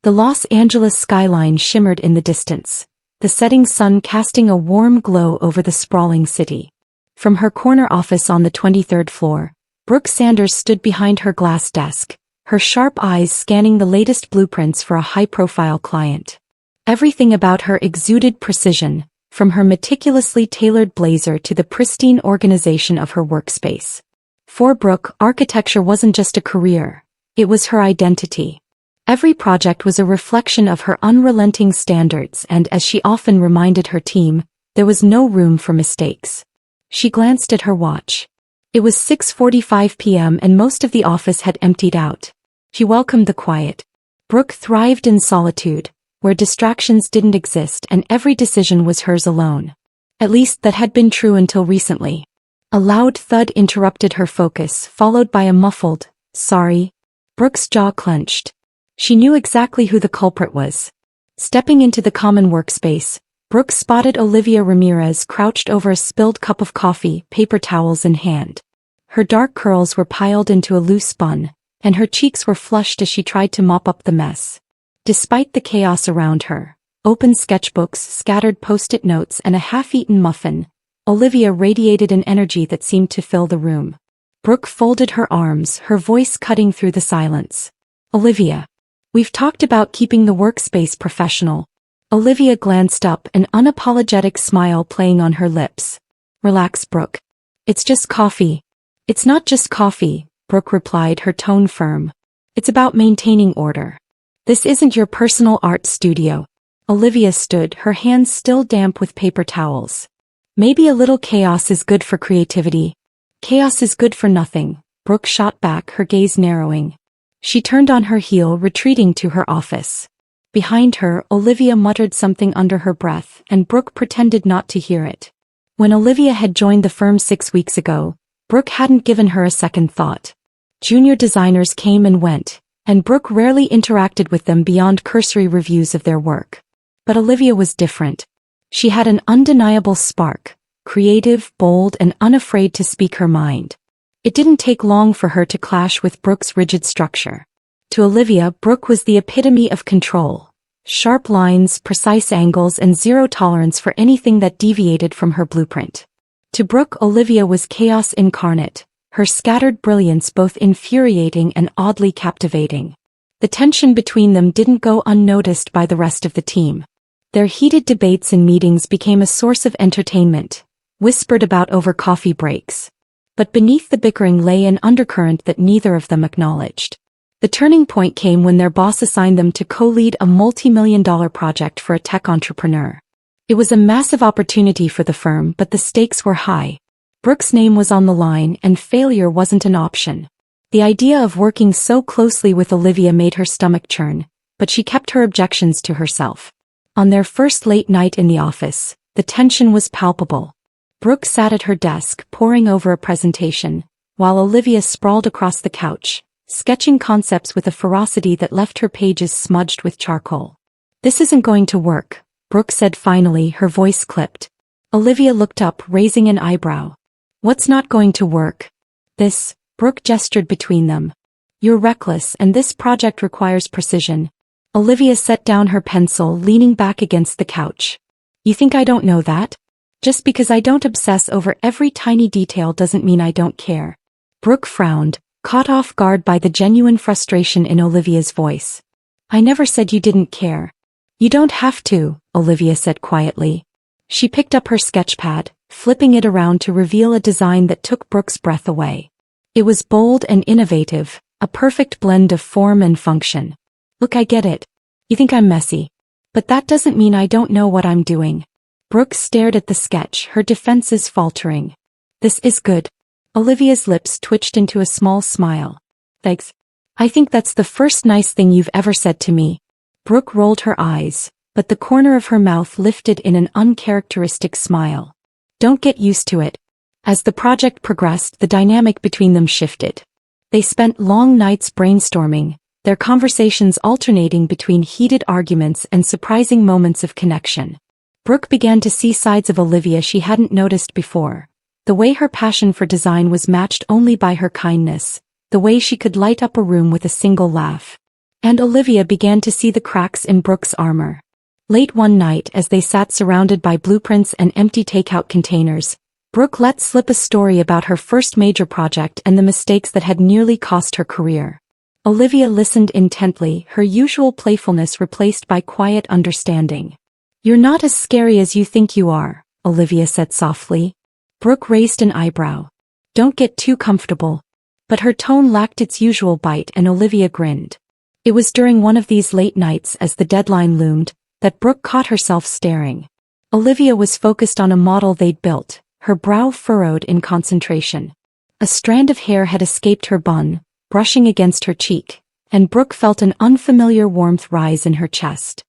The Los Angeles skyline shimmered in the distance, the setting sun casting a warm glow over the sprawling city. From her corner office on the 23rd floor, Brooke Sanders stood behind her glass desk, her sharp eyes scanning the latest blueprints for a high-profile client. Everything about her exuded precision, from her meticulously tailored blazer to the pristine organization of her workspace. For Brooke, architecture wasn't just a career, it was her identity. Every project was a reflection of her unrelenting standards, and as she often reminded her team, there was no room for mistakes. She glanced at her watch. It was 6:45 p.m. and most of the office had emptied out. She welcomed the quiet. Brooke thrived in solitude, where distractions didn't exist and every decision was hers alone. At least that had been true until recently. A loud thud interrupted her focus, followed by a muffled, "Sorry." Brooke's jaw clenched. She knew exactly who the culprit was. Stepping into the common workspace, Brooke spotted Olivia Ramirez crouched over a spilled cup of coffee, paper towels in hand. Her dark curls were piled into a loose bun, and her cheeks were flushed as she tried to mop up the mess. Despite the chaos around her, open sketchbooks, scattered post-it notes, and a half-eaten muffin, Olivia radiated an energy that seemed to fill the room. Brooke folded her arms, her voice cutting through the silence. "Olivia, we've talked about keeping the workspace professional." Olivia glanced up, an unapologetic smile playing on her lips. "Relax, Brooke. It's just coffee." "It's not just coffee," Brooke replied, her tone firm. "It's about maintaining order. This isn't your personal art studio." Olivia stood, her hands still damp with paper towels. "Maybe a little chaos is good for creativity." "Chaos is good for nothing," Brooke shot back, her gaze narrowing. She turned on her heel, retreating to her office. Behind her, Olivia muttered something under her breath, and Brooke pretended not to hear it. When Olivia had joined the firm 6 weeks ago, Brooke hadn't given her a second thought. Junior designers came and went, and Brooke rarely interacted with them beyond cursory reviews of their work. But Olivia was different. She had an undeniable spark, creative, bold, and unafraid to speak her mind. It didn't take long for her to clash with Brooke's rigid structure. To Olivia, Brooke was the epitome of control. Sharp lines, precise angles, and zero tolerance for anything that deviated from her blueprint. To Brooke, Olivia was chaos incarnate, her scattered brilliance both infuriating and oddly captivating. The tension between them didn't go unnoticed by the rest of the team. Their heated debates and meetings became a source of entertainment, whispered about over coffee breaks. But beneath the bickering lay an undercurrent that neither of them acknowledged. The turning point came when their boss assigned them to co-lead a multi-million-dollar project for a tech entrepreneur. It was a massive opportunity for the firm, but the stakes were high. Brooke's name was on the line, and failure wasn't an option. The idea of working so closely with Olivia made her stomach churn, but she kept her objections to herself. On their first late night in the office, the tension was palpable. Brooke sat at her desk, poring over a presentation, while Olivia sprawled across the couch, sketching concepts with a ferocity that left her pages smudged with charcoal. "This isn't going to work," Brooke said finally, her voice clipped. Olivia looked up, raising an eyebrow. "What's not going to work?" "This," Brooke gestured between them. "You're reckless, and this project requires precision." Olivia set down her pencil, leaning back against the couch. "You think I don't know that? Just because I don't obsess over every tiny detail doesn't mean I don't care." Brooke frowned, caught off guard by the genuine frustration in Olivia's voice. "I never said you didn't care." "You don't have to," Olivia said quietly. She picked up her sketchpad, flipping it around to reveal a design that took Brooke's breath away. It was bold and innovative, a perfect blend of form and function. "Look, I get it. You think I'm messy. But that doesn't mean I don't know what I'm doing." Brooke stared at the sketch, her defenses faltering. "This is good." Olivia's lips twitched into a small smile. "Thanks. I think that's the first nice thing you've ever said to me." Brooke rolled her eyes, but the corner of her mouth lifted in an uncharacteristic smile. "Don't get used to it." As the project progressed, the dynamic between them shifted. They spent long nights brainstorming, their conversations alternating between heated arguments and surprising moments of connection. Brooke began to see sides of Olivia she hadn't noticed before. The way her passion for design was matched only by her kindness, the way she could light up a room with a single laugh. and Olivia began to see the cracks in Brooke's armor. Late one night, as they sat surrounded by blueprints and empty takeout containers, Brooke let slip a story about her first major project and the mistakes that had nearly cost her career. Olivia listened intently, her usual playfulness replaced by quiet understanding. "You're not as scary as you think you are," Olivia said softly. Brooke raised an eyebrow. "Don't get too comfortable." But her tone lacked its usual bite and Olivia grinned. It was during one of these late nights as the deadline loomed, that Brooke caught herself staring. Olivia was focused on a model they'd built, her brow furrowed in concentration. A strand of hair had escaped her bun, brushing against her cheek, and Brooke felt an unfamiliar warmth rise in her chest.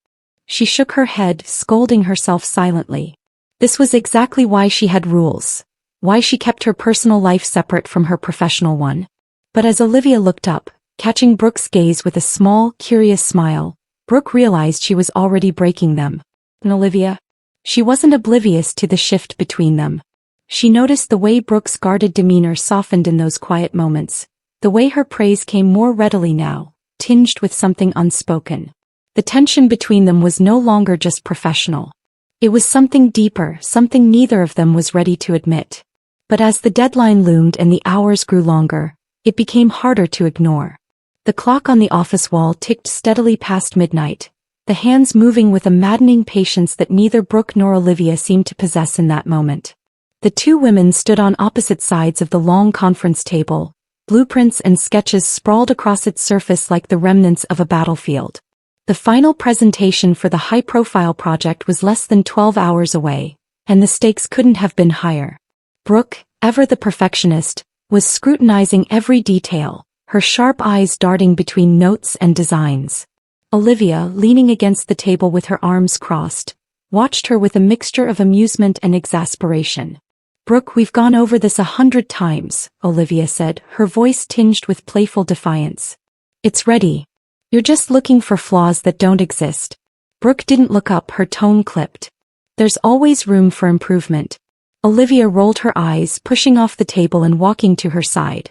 She shook her head, scolding herself silently. This was exactly why she had rules, why she kept her personal life separate from her professional one. But as Olivia looked up, catching Brooke's gaze with a small, curious smile, Brooke realized she was already breaking them. And Olivia? She wasn't oblivious to the shift between them. She noticed the way Brooke's guarded demeanor softened in those quiet moments, the way her praise came more readily now, tinged with something unspoken. The tension between them was no longer just professional. It was something deeper, something neither of them was ready to admit. But as the deadline loomed and the hours grew longer, it became harder to ignore. The clock on the office wall ticked steadily past midnight, the hands moving with a maddening patience that neither Brooke nor Olivia seemed to possess in that moment. The two women stood on opposite sides of the long conference table, blueprints and sketches sprawled across its surface like the remnants of a battlefield. The final presentation for the high-profile project was less than 12 hours away, and the stakes couldn't have been higher. Brooke, ever the perfectionist, was scrutinizing every detail, her sharp eyes darting between notes and designs. Olivia, leaning against the table with her arms crossed, watched her with a mixture of amusement and exasperation. "Brooke, we've gone over this 100 times, Olivia said, her voice tinged with playful defiance. "It's ready. You're just looking for flaws that don't exist." Brooke didn't look up, her tone clipped. "There's always room for improvement." Olivia rolled her eyes, pushing off the table and walking to her side.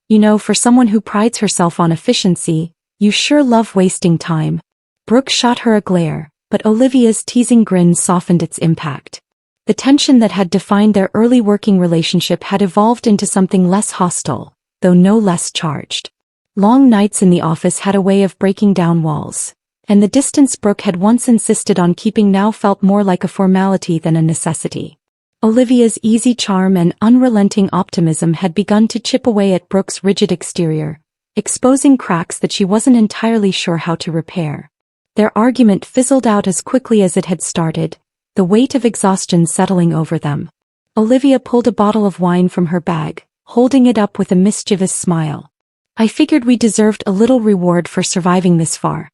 "You know, for someone who prides herself on efficiency, you sure love wasting time." Brooke shot her a glare, but Olivia's teasing grin softened its impact. The tension that had defined their early working relationship had evolved into something less hostile, though no less charged. Long nights in the office had a way of breaking down walls, and the distance Brooke had once insisted on keeping now felt more like a formality than a necessity. Olivia's easy charm and unrelenting optimism had begun to chip away at Brooke's rigid exterior, exposing cracks that she wasn't entirely sure how to repair. Their argument fizzled out as quickly as it had started, the weight of exhaustion settling over them. Olivia pulled a bottle of wine from her bag, holding it up with a mischievous smile. "I figured we deserved a little reward for surviving this far."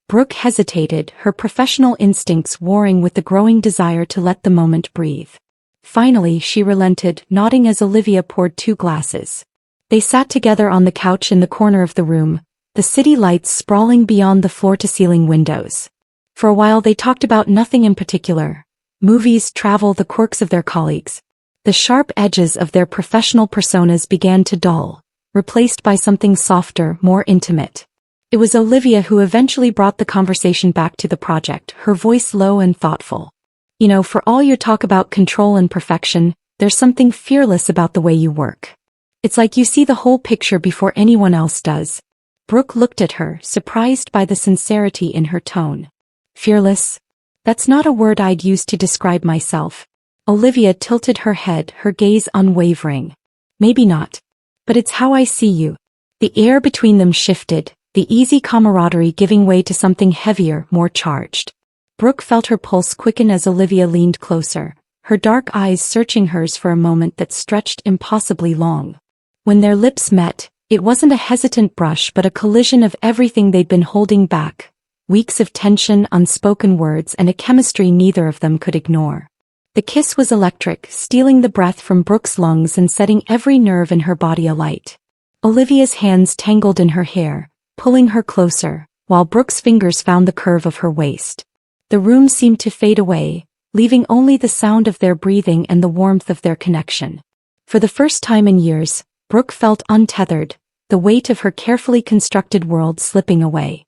Brooke hesitated, her professional instincts warring with the growing desire to let the moment breathe. Finally she relented, nodding as Olivia poured 2 glasses. They sat together on the couch in the corner of the room, the city lights sprawling beyond the floor-to-ceiling windows. For a while they talked about nothing in particular. Movies, travel, the quirks of their colleagues. The sharp edges of their professional personas began to dull, replaced by something softer, more intimate. It was Olivia who eventually brought the conversation back to the project, her voice low and thoughtful. "You know, for all your talk about control and perfection, there's something fearless about the way you work. It's like you see the whole picture before anyone else does." Brooke looked at her, surprised by the sincerity in her tone. "Fearless? That's not a word I'd use to describe myself." Olivia tilted her head, her gaze unwavering. "Maybe not. But it's how I see you." The air between them shifted, the easy camaraderie giving way to something heavier, more charged. Brooke felt her pulse quicken as Olivia leaned closer, her dark eyes searching hers for a moment that stretched impossibly long. When their lips met, it wasn't a hesitant brush but a collision of everything they'd been holding back. Weeks of tension, unspoken words, and a chemistry neither of them could ignore. The kiss was electric, stealing the breath from Brooke's lungs and setting every nerve in her body alight. Olivia's hands tangled in her hair, pulling her closer, while Brooke's fingers found the curve of her waist. The room seemed to fade away, leaving only the sound of their breathing and the warmth of their connection. For the first time in years, Brooke felt untethered, the weight of her carefully constructed world slipping away.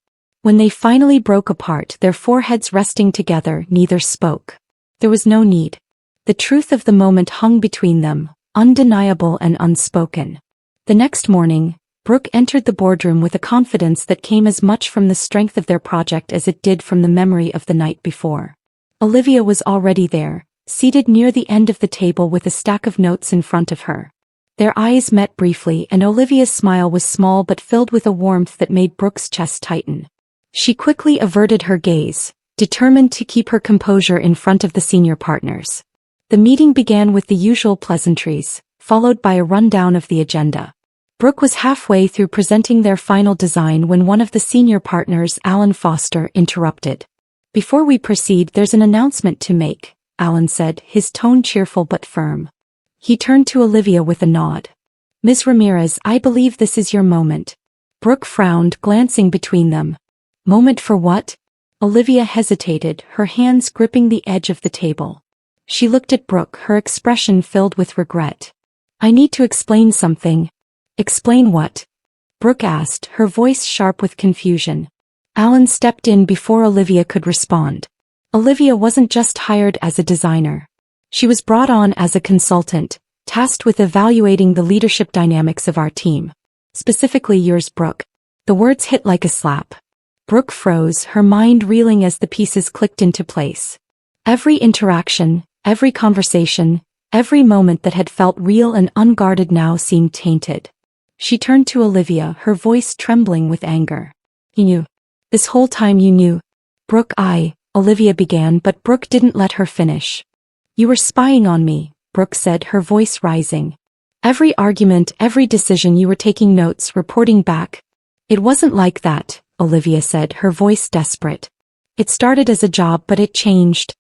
When they finally broke apart, their foreheads resting together, neither spoke. There was no need. The truth of the moment hung between them, undeniable and unspoken. The next morning, Brooke entered the boardroom with a confidence that came as much from the strength of their project as it did from the memory of the night before. Olivia was already there, seated near the end of the table with a stack of notes in front of her. Their eyes met briefly, and Olivia's smile was small but filled with a warmth that made Brooke's chest tighten. She quickly averted her gaze, determined to keep her composure in front of the senior partners. The meeting began with the usual pleasantries, followed by a rundown of the agenda. Brooke was halfway through presenting their final design when one of the senior partners, Alan Foster, interrupted. "Before we proceed, there's an announcement to make," Alan said, his tone cheerful but firm. He turned to Olivia with a nod. "Ms. Ramirez, I believe this is your moment." Brooke frowned, glancing between them. "Moment for what?" Olivia hesitated, her hands gripping the edge of the table. She looked at Brooke, her expression filled with regret. "I need to explain something." "Explain what?" Brooke asked, her voice sharp with confusion. Alan stepped in before Olivia could respond. Olivia wasn't just hired as a designer. She was brought on as a consultant, tasked with evaluating the leadership dynamics of our team. "Specifically yours, Brooke." The words hit like a slap. Brooke froze, her mind reeling as the pieces clicked into place. Every interaction, every conversation, every moment that had felt real and unguarded now seemed tainted. She turned to Olivia, her voice trembling with anger. "You knew. This whole time you knew." "Brooke, Olivia began, but Brooke didn't let her finish. "You were spying on me," Brooke said, her voice rising. "Every argument, every decision you were taking notes, reporting back." "It wasn't like that," Olivia said, her voice desperate. "It started as a job, but it changed."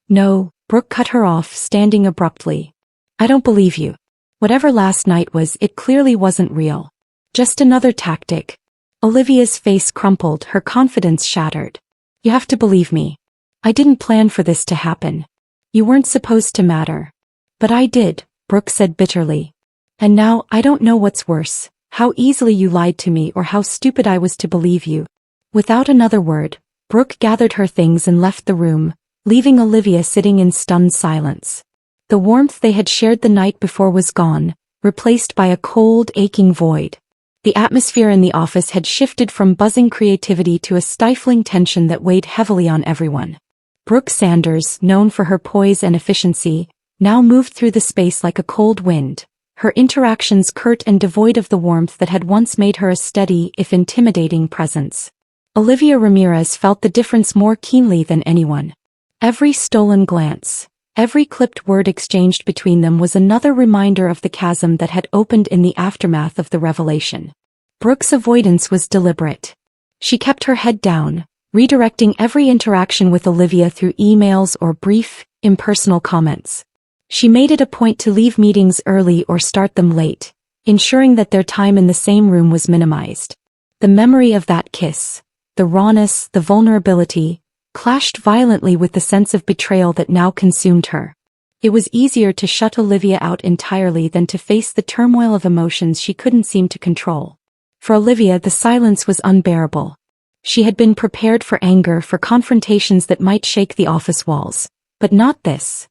"No," Brooke cut her off, standing abruptly. "I don't believe you. Whatever last night was, it clearly wasn't real. Just another tactic." Olivia's face crumpled, her confidence shattered. "You have to believe me. I didn't plan for this to happen. You weren't supposed to matter." "But I did," Brooke said bitterly. "And now, I don't know what's worse, how easily you lied to me or how stupid I was to believe you." Without another word, Brooke gathered her things and left the room, leaving Olivia sitting in stunned silence. The warmth they had shared the night before was gone, replaced by a cold, aching void. The atmosphere in the office had shifted from buzzing creativity to a stifling tension that weighed heavily on everyone. Brooke Sanders, known for her poise and efficiency, now moved through the space like a cold wind, her interactions curt and devoid of the warmth that had once made her a steady, if intimidating, presence. Olivia Ramirez felt the difference more keenly than anyone. Every stolen glance, every clipped word exchanged between them was another reminder of the chasm that had opened in the aftermath of the revelation. Brooke's avoidance was deliberate. She kept her head down, redirecting every interaction with Olivia through emails or brief, impersonal comments. She made it a point to leave meetings early or start them late, ensuring that their time in the same room was minimized. The memory of that kiss, the rawness, the vulnerability, clashed violently with the sense of betrayal that now consumed her. It was easier to shut Olivia out entirely than to face the turmoil of emotions she couldn't seem to control. For Olivia, the silence was unbearable. She had been prepared for anger, for confrontations that might shake the office walls. But not this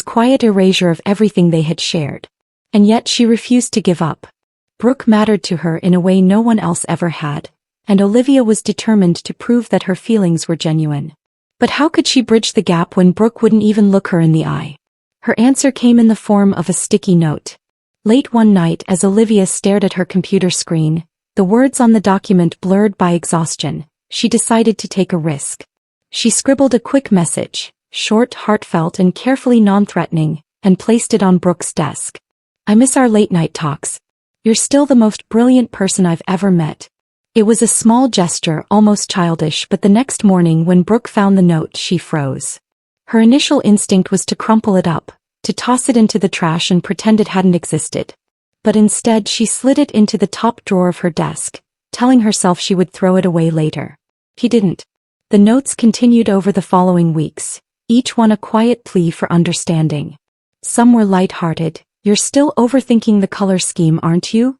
quiet erasure of everything they had shared. And yet she refused to give up. Brooke mattered to her in a way no one else ever had, and Olivia was determined to prove that her feelings were genuine. But how could she bridge the gap when Brooke wouldn't even look her in the eye? Her answer came in the form of a sticky note. Late one night, as Olivia stared at her computer screen, the words on the document blurred by exhaustion, she decided to take a risk. She scribbled a quick message, short, heartfelt, and carefully non-threatening, and placed it on Brooke's desk. "I miss our late-night talks. You're still the most brilliant person I've ever met." It was a small gesture, almost childish, but the next morning when Brooke found the note, she froze. Her initial instinct was to crumple it up, to toss it into the trash and pretend it hadn't existed. But instead she slid it into the top drawer of her desk, telling herself she would throw it away later. He didn't. The notes continued over the following weeks, each one a quiet plea for understanding. Some were light-hearted, "You're still overthinking the color scheme, aren't you?"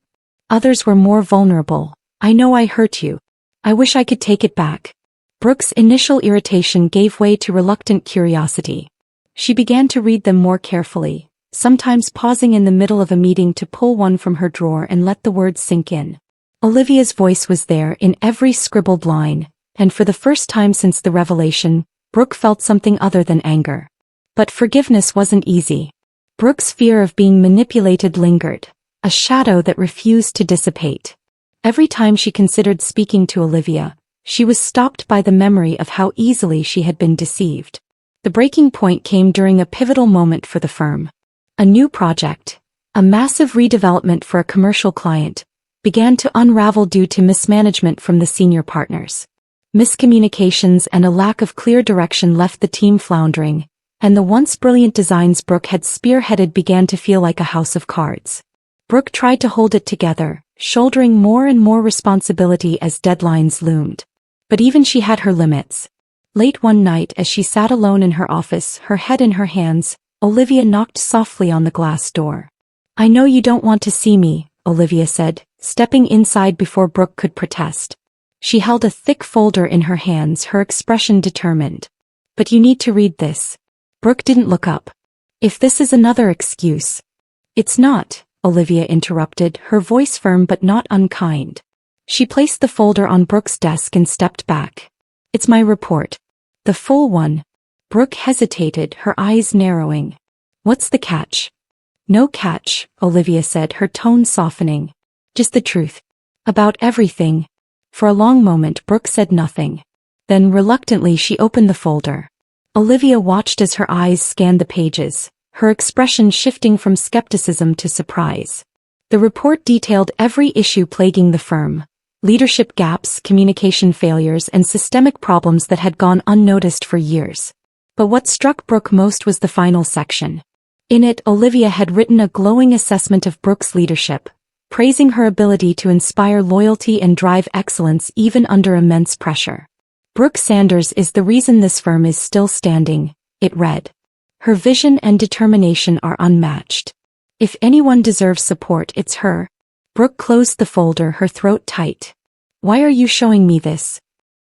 Others were more vulnerable. "I know I hurt you. I wish I could take it back. Brooke's initial irritation gave way to reluctant curiosity. She began to read them more carefully, sometimes pausing in the middle of a meeting to pull one from her drawer and let the words sink in. Olivia's voice was there in every scribbled line, and for the first time since the revelation, Brooke felt something other than anger. But forgiveness wasn't easy. Brooke's fear of being manipulated lingered, a shadow that refused to dissipate. Every time she considered speaking to Olivia, she was stopped by the memory of how easily she had been deceived. The breaking point came during a pivotal moment for the firm. A new project, a massive redevelopment for a commercial client, began to unravel due to mismanagement from the senior partners. Miscommunications and a lack of clear direction left the team floundering, and the once brilliant designs Brooke had spearheaded began to feel like a house of cards. Brooke tried to hold it together, shouldering more and more responsibility as deadlines loomed. But even she had her limits. Late one night as she sat alone in her office, her head in her hands, Olivia knocked softly on the glass door. "I know you don't want to see me," Olivia said, stepping inside before Brooke could protest. She held a thick folder in her hands, her expression determined. "But you need to read this." Brooke didn't look up. "If this is another excuse." "It's not," Olivia interrupted, her voice firm but not unkind. She placed the folder on Brooke's desk and stepped back. "It's my report. The full one." Brooke hesitated, her eyes narrowing. "What's the catch?" "No catch," Olivia said, her tone softening. "Just the truth. About everything." For a long moment Brooke said nothing. Then reluctantly she opened the folder. Olivia watched as her eyes scanned the pages, her expression shifting from skepticism to surprise. The report detailed every issue plaguing the firm. Leadership gaps, communication failures, and systemic problems that had gone unnoticed for years. But what struck Brooke most was the final section. In it, Olivia had written a glowing assessment of Brooke's leadership, praising her ability to inspire loyalty and drive excellence even under immense pressure. "Brooke Sanders is the reason this firm is still standing," it read. "Her vision and determination are unmatched. If anyone deserves support, it's her." Brooke closed the folder, her throat tight. "Why are you showing me this?"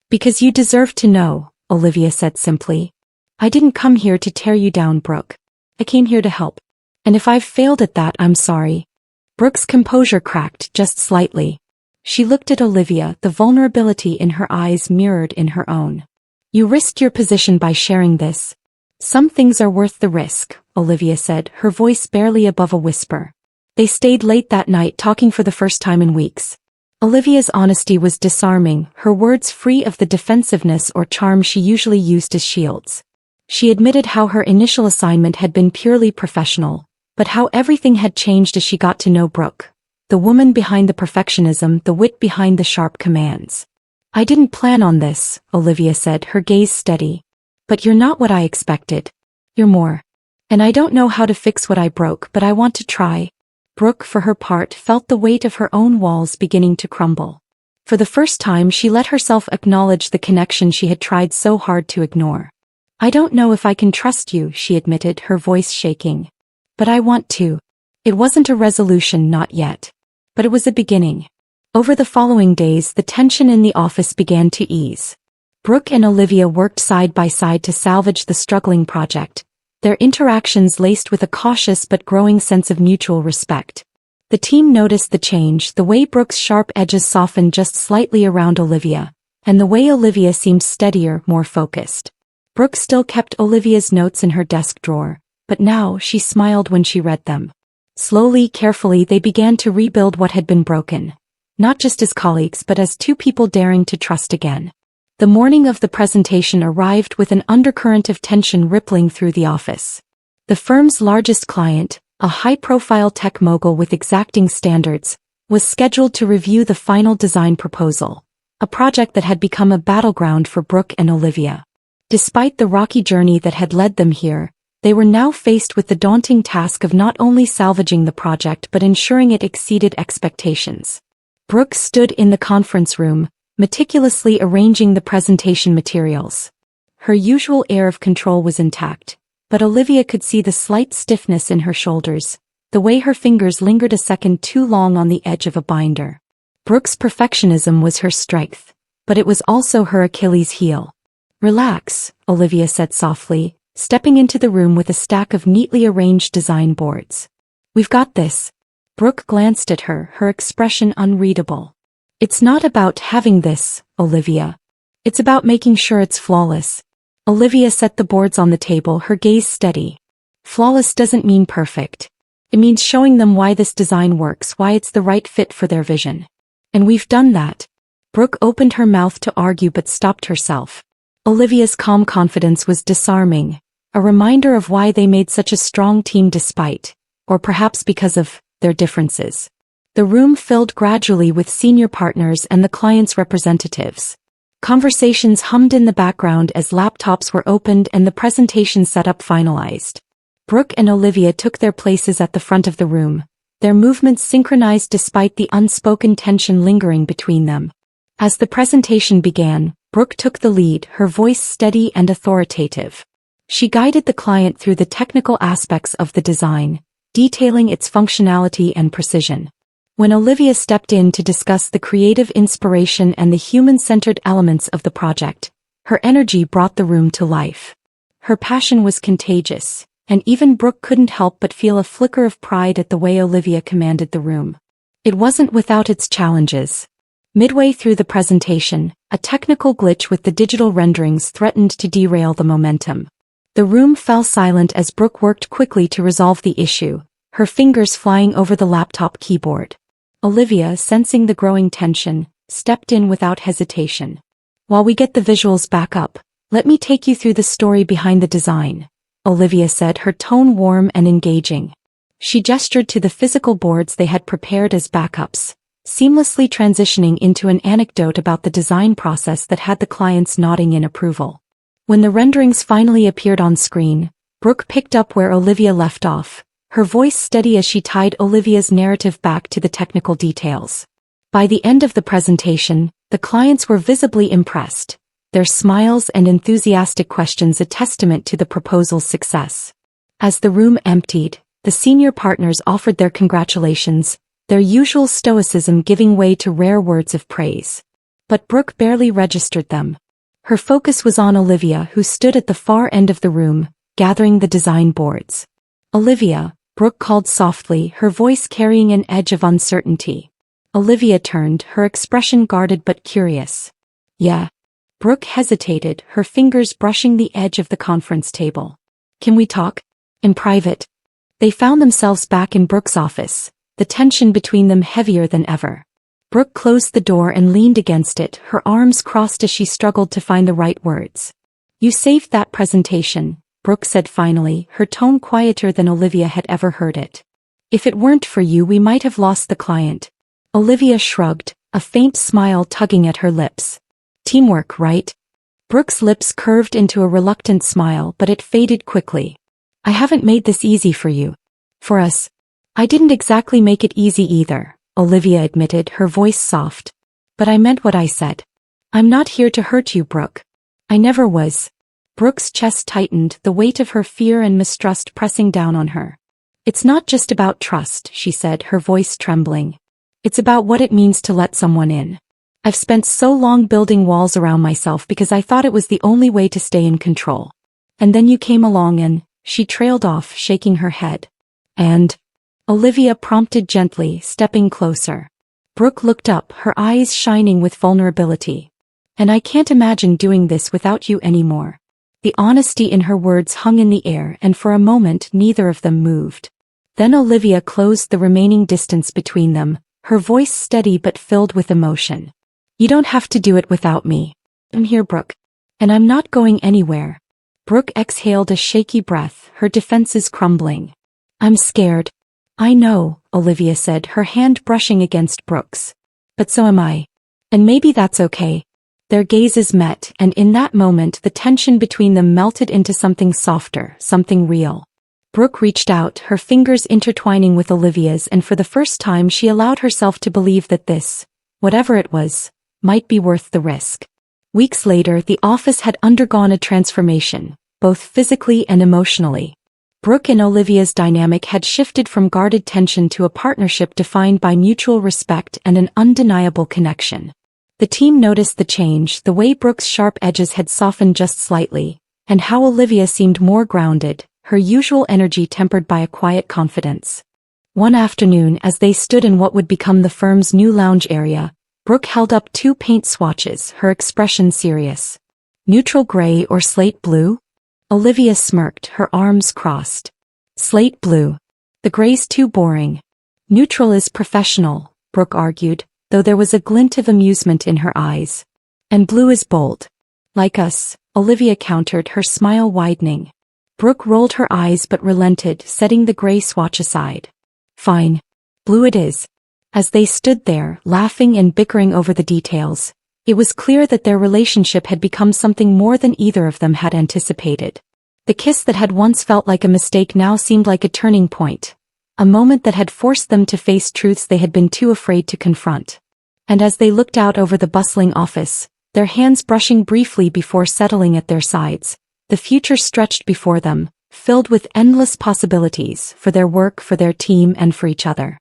"Because you deserve to know," Olivia said simply. "I didn't come here to tear you down, Brooke. I came here to help. And if I've failed at that, I'm sorry." Brooke's composure cracked just slightly. She looked at Olivia, the vulnerability in her eyes mirrored in her own. "You risked your position by sharing this." "Some things are worth the risk," Olivia said, her voice barely above a whisper. They stayed late that night, talking for the first time in weeks. Olivia's honesty was disarming, her words free of the defensiveness or charm she usually used as shields. She admitted how her initial assignment had been purely professional, but how everything had changed as she got to know Brooke. The woman behind the perfectionism, the wit behind the sharp commands. "I didn't plan on this," Olivia said, her gaze steady. "But you're not what I expected. You're more. And I don't know how to fix what I broke, but I want to try." Brooke, for her part, felt the weight of her own walls beginning to crumble. For the first time she let herself acknowledge the connection she had tried so hard to ignore. "I don't know if I can trust you," she admitted, her voice shaking. "But I want to." It wasn't a resolution, not yet. But it was a beginning. Over the following days the tension in the office began to ease. Brooke and Olivia worked side by side to salvage the struggling project, their interactions laced with a cautious but growing sense of mutual respect. The team noticed the change, the way Brooke's sharp edges softened just slightly around Olivia, and the way Olivia seemed steadier, more focused. Brooke still kept Olivia's notes in her desk drawer, but now she smiled when she read them. Slowly, carefully, they began to rebuild what had been broken. Not just as colleagues but as two people daring to trust again. The morning of the presentation arrived with an undercurrent of tension rippling through the office. The firm's largest client, a high-profile tech mogul with exacting standards, was scheduled to review the final design proposal, a project that had become a battleground for Brooke and Olivia. Despite the rocky journey that had led them here, they were now faced with the daunting task of not only salvaging the project but ensuring it exceeded expectations. Brooke stood in the conference room, meticulously arranging the presentation materials. Her usual air of control was intact, but Olivia could see the slight stiffness in her shoulders, the way her fingers lingered a second too long on the edge of a binder. Brooke's perfectionism was her strength, but it was also her Achilles heel. "Relax," Olivia said softly, stepping into the room with a stack of neatly arranged design boards. "We've got this." Brooke glanced at her, her expression unreadable. "It's not about having this, Olivia. It's about making sure it's flawless." Olivia set the boards on the table, her gaze steady. "Flawless doesn't mean perfect. It means showing them why this design works, why it's the right fit for their vision. And we've done that." Brooke opened her mouth to argue but stopped herself. Olivia's calm confidence was disarming, a reminder of why they made such a strong team despite, or perhaps because of, their differences. The room filled gradually with senior partners and the client's representatives. Conversations hummed in the background as laptops were opened and the presentation setup finalized. Brooke and Olivia took their places at the front of the room, their movements synchronized despite the unspoken tension lingering between them. As the presentation began, Brooke took the lead, her voice steady and authoritative. She guided the client through the technical aspects of the design, detailing its functionality and precision. When Olivia stepped in to discuss the creative inspiration and the human-centered elements of the project, her energy brought the room to life. Her passion was contagious, and even Brooke couldn't help but feel a flicker of pride at the way Olivia commanded the room. It wasn't without its challenges. Midway through the presentation, a technical glitch with the digital renderings threatened to derail the momentum. The room fell silent as Brooke worked quickly to resolve the issue, her fingers flying over the laptop keyboard. Olivia, sensing the growing tension, stepped in without hesitation. "While we get the visuals back up, let me take you through the story behind the design," Olivia said, her tone warm and engaging. She gestured to the physical boards they had prepared as backups, seamlessly transitioning into an anecdote about the design process that had the clients nodding in approval. When the renderings finally appeared on screen, Brooke picked up where Olivia left off, her voice steady as she tied Olivia's narrative back to the technical details. By the end of the presentation, the clients were visibly impressed, their smiles and enthusiastic questions a testament to the proposal's success. As the room emptied, the senior partners offered their congratulations, their usual stoicism giving way to rare words of praise. But Brooke barely registered them. Her focus was on Olivia, who stood at the far end of the room, gathering the design boards. "Olivia," Brooke called softly, her voice carrying an edge of uncertainty. Olivia turned, her expression guarded but curious. "Yeah." Brooke hesitated, her fingers brushing the edge of the conference table. "Can we talk? In private?" They found themselves back in Brooke's office, the tension between them heavier than ever. Brooke closed the door and leaned against it, her arms crossed as she struggled to find the right words. "You saved that presentation," Brooke said finally, her tone quieter than Olivia had ever heard it. "If it weren't for you, we might have lost the client." Olivia shrugged, a faint smile tugging at her lips. "Teamwork, right?" Brooke's lips curved into a reluctant smile, but it faded quickly. "I haven't made this easy for you. For us. I didn't exactly make it easy either," Olivia admitted, her voice soft. "But I meant what I said. I'm not here to hurt you, Brooke. I never was." Brooke's chest tightened, the weight of her fear and mistrust pressing down on her. "It's not just about trust," she said, her voice trembling. "It's about what it means to let someone in. I've spent so long building walls around myself because I thought it was the only way to stay in control. And then you came along and," she trailed off, shaking her head. "And?" Olivia prompted gently, stepping closer. Brooke looked up, her eyes shining with vulnerability. "And I can't imagine doing this without you anymore." The honesty in her words hung in the air, and for a moment neither of them moved. Then Olivia closed the remaining distance between them, her voice steady but filled with emotion. "You don't have to do it without me. I'm here, Brooke. And I'm not going anywhere." Brooke exhaled a shaky breath, her defenses crumbling. "I'm scared." "I know," Olivia said, her hand brushing against Brooke's. "But so am I. And maybe that's okay." Their gazes met, and in that moment the tension between them melted into something softer, something real. Brooke reached out, her fingers intertwining with Olivia's, and for the first time she allowed herself to believe that this, whatever it was, might be worth the risk. Weeks later, the office had undergone a transformation, both physically and emotionally. Brooke and Olivia's dynamic had shifted from guarded tension to a partnership defined by mutual respect and an undeniable connection. The team noticed the change, the way Brooke's sharp edges had softened just slightly, and how Olivia seemed more grounded, her usual energy tempered by a quiet confidence. One afternoon, as they stood in what would become the firm's new lounge area, Brooke held up 2 paint swatches, her expression serious. Neutral gray or slate blue? Olivia smirked, her arms crossed. Slate blue. The gray's too boring. Neutral is professional, Brooke argued, though there was a glint of amusement in her eyes. And blue is bold. Like us, Olivia countered, her smile widening. Brooke rolled her eyes but relented, setting the gray swatch aside. Fine. Blue it is. As they stood there, laughing and bickering over the details, it was clear that their relationship had become something more than either of them had anticipated. The kiss that had once felt like a mistake now seemed like a turning point, a moment that had forced them to face truths they had been too afraid to confront. And as they looked out over the bustling office, their hands brushing briefly before settling at their sides, the future stretched before them, filled with endless possibilities for their work, for their team, and for each other.